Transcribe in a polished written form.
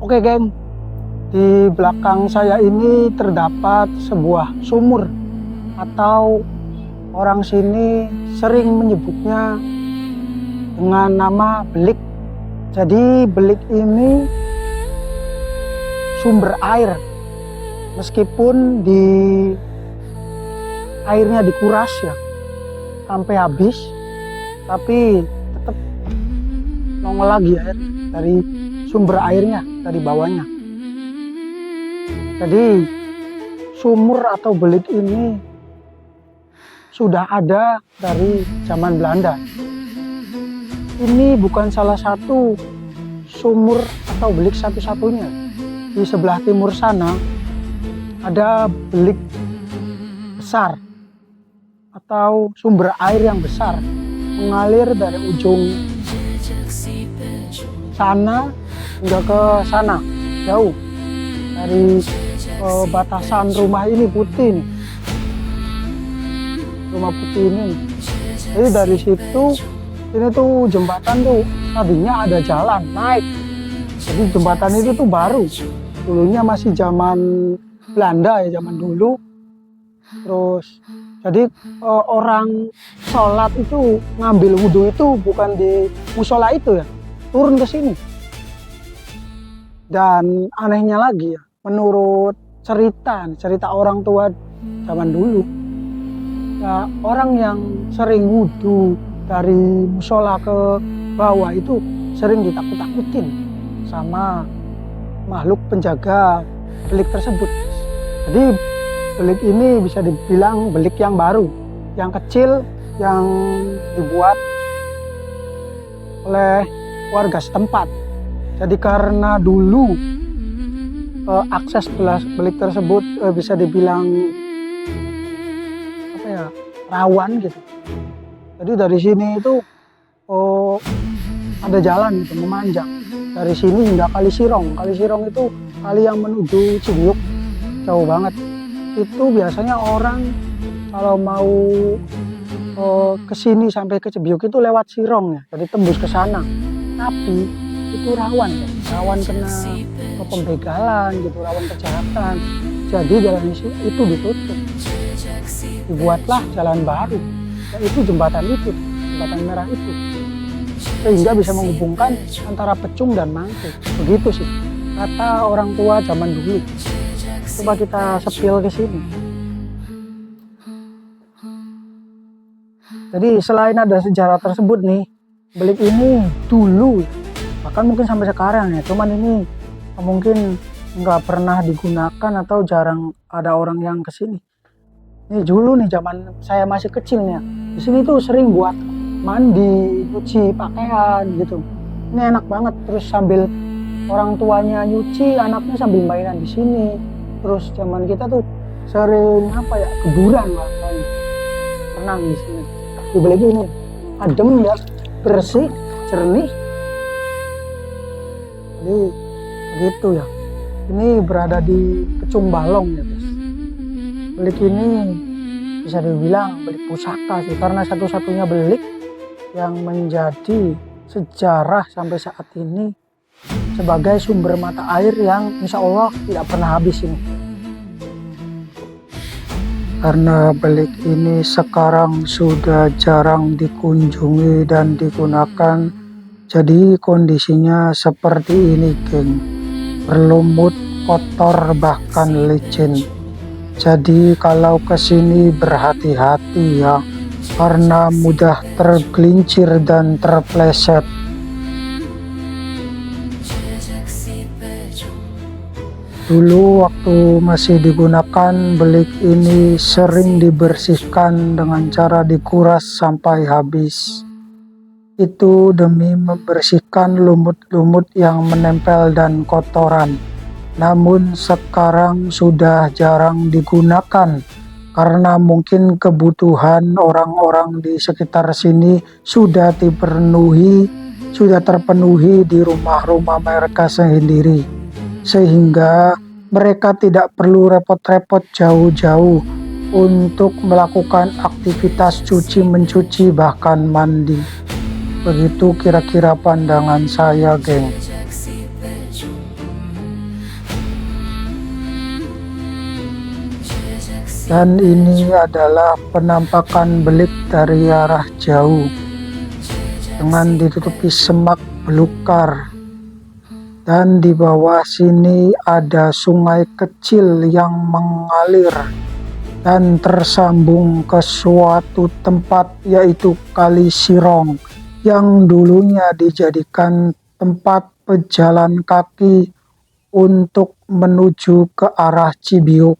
Oke geng, di belakang saya ini terdapat sebuah sumur atau orang sini sering menyebutnya dengan nama belik. Jadi belik ini sumber air, meskipun airnya dikuras ya sampai habis, tapi tetap nongol lagi air dari sumber airnya dari bawahnya. Jadi sumur atau belik ini sudah ada dari zaman Belanda. Ini bukan salah satu sumur atau belik satu-satunya. Di sebelah timur sana ada belik besar atau sumber air yang besar mengalir dari ujung sana hingga ke sana jauh dari batasan rumah ini putih nih, rumah putih ini nih. Jadi dari situ ini tuh jembatan tuh tadinya ada jalan naik. Jadi jembatan itu tuh baru, dulunya masih zaman Belanda ya, zaman dulu. Terus jadi orang sholat itu ngambil wudhu itu bukan di musola itu ya, turun ke sini. Dan anehnya lagi ya, menurut cerita orang tua zaman dulu, ya, orang yang sering wudhu dari musola ke bawah itu sering ditakut-takutin sama makhluk penjaga belik tersebut. Jadi belik ini bisa dibilang belik yang baru, yang kecil, yang dibuat oleh warga setempat. Jadi karena dulu akses belik tersebut bisa dibilang apa ya, rawan gitu. Jadi dari sini itu ada jalan gitu memanjang dari sini hingga Kali Sirong. Kali Sirong itu kali yang menuju Cibiuk, jauh banget. Itu biasanya orang kalau mau ke sini sampai ke Cibiuk itu lewat Sirong ya, jadi tembus ke sana. Tapi itu rawan kena pembegalan gitu, rawan kejahatan. Jadi jalan itu ditutup, dibuatlah jalan baru, yaitu jembatan merah itu, sehingga bisa menghubungkan antara Pecung dan Mangke. Begitu sih kata orang tua zaman dulu. Coba kita sepil ke sini. Jadi selain ada sejarah tersebut nih, belik ini dulu, bahkan mungkin sampai sekarang ya, cuman ini mungkin nggak pernah digunakan atau jarang ada orang yang kesini. Ini dulu nih zaman saya masih kecil nih ya, di sini tuh sering buat mandi, cuci pakaian gitu. Ini enak banget. Terus sambil orang tuanya nyuci, anaknya sambil mainan di sini. Terus zaman kita tuh sering apa ya, keburan lah, renang di sini. Di belik ini adem ya, bersih, jernih. Jadi begitu ya. Ini berada di Pecung Balong ya guys. Belik ini bisa dibilang belik pusaka sih, karena satu-satunya belik yang menjadi sejarah sampai saat ini sebagai sumber mata air yang insya Allah tidak pernah habis ini. Karena belik ini sekarang sudah jarang dikunjungi dan digunakan, jadi kondisinya seperti ini geng, berlumut, kotor, bahkan licin. Jadi kalau kesini berhati-hati ya, karena mudah tergelincir dan terpleset. Dulu waktu masih digunakan, belik ini sering dibersihkan dengan cara dikuras sampai habis. Itu demi membersihkan lumut-lumut yang menempel dan kotoran. Namun sekarang sudah jarang digunakan karena mungkin kebutuhan orang-orang di sekitar sini sudah terpenuhi di rumah-rumah mereka sendiri, sehingga mereka tidak perlu repot-repot jauh-jauh untuk melakukan aktivitas cuci, mencuci, bahkan mandi. Begitu kira-kira pandangan saya, geng. Dan ini adalah penampakan belik dari arah jauh dengan ditutupi semak belukar. Dan di bawah sini ada sungai kecil yang mengalir dan tersambung ke suatu tempat, yaitu Kali Sirong, yang dulunya dijadikan tempat pejalan kaki untuk menuju ke arah Cibiuk.